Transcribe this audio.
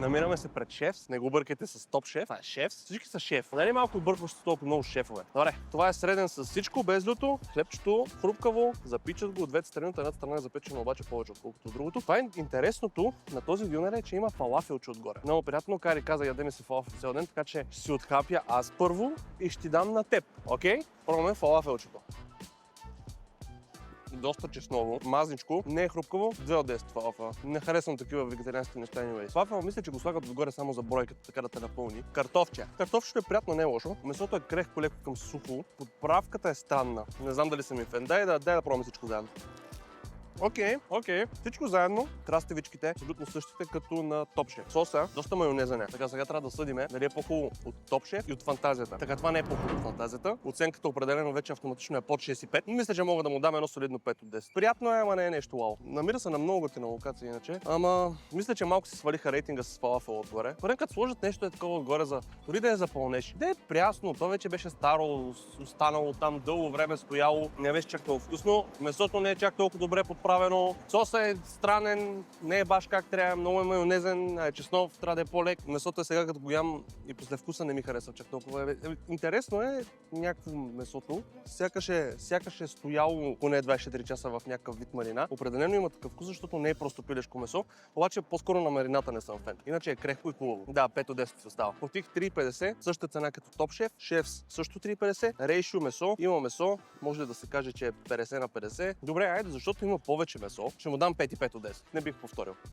Намираме се пред Шефс, не го бъркайте с Топ Шеф, това е Шефс. Всички са шеф. Не е малко отбъркващо с толкова много шефове. Добре, това е среден с всичко, без люто, хлебчето, хрупкаво, запичат го от двете страни, от едната страна е запечено обаче повече отколкото от другото. Това е интересното на този дюнер е, че има фалафелче отгоре. Много приятно, Кари каза, ядеме си фалафел цял ден, така че ще си отхапя аз първо и ще ти дам на теб, окей? Пробваме фалафелчето. Доста чесново, мазничко, не е хрупкаво, 2 от 10 фалафела. Не харесвам такива вегетариански неща anyway. Фалафел мисля, че го слагат отгоре само за бройката, така да те напълни. Картофче. Картофчето е приятно, не е лошо. Месото е крехко, леко към сухо. Подправката е странна. Не знам дали съм ми фен. Дай да пробваме всичко заедно. Окей. Всичко заедно. Краставичките абсолютно същите като на Топ Шеф. Соса, доста майонеза. Така сега трябва да съдиме дали е по-хубаво от Топ Шеф и от Фантазията. Така това не е по-хубаво от Фантазията. Оценката определено вече автоматично е под 6,5. Мисля, че мога да му дам едно солидно 5 от 10. Приятно е, ама не е нещо вау. Намира се на много готина локация иначе. Ама мисля, че малко си свалиха рейтинга с фалафел отгоре. Поред като сложат нещо е такова отгоре за дори да е за пълнеш. Да е прясно, то вече беше старо, останало там дълго време стояло. Не беше чак толкова вкусно. Месото не е чак толкова добре подправено. Соса е странен, не е баш как трябва, много е майонезен, чеснов, трябва да е по-лек. Месото е сега като го ям и после вкуса не ми харесва чак толкова. Интересно е някакво месото. Сякаш е стояло поне 24 часа в някакъв вид марина. Определено има такъв вкус, защото не е просто пилешко месо, обаче по-скоро на марината не съм фен. Иначе е крехко и хубаво. Да, 5 от 10 се става. Платих 3,50, същата цена като Топ Шеф. Шефс също 3,50. Рейшио месо, има месо, може да се каже, че е 50 на 50. Добре, айде, защото има повече месо, ще му дам 5,5 от 10. Не бих повторил.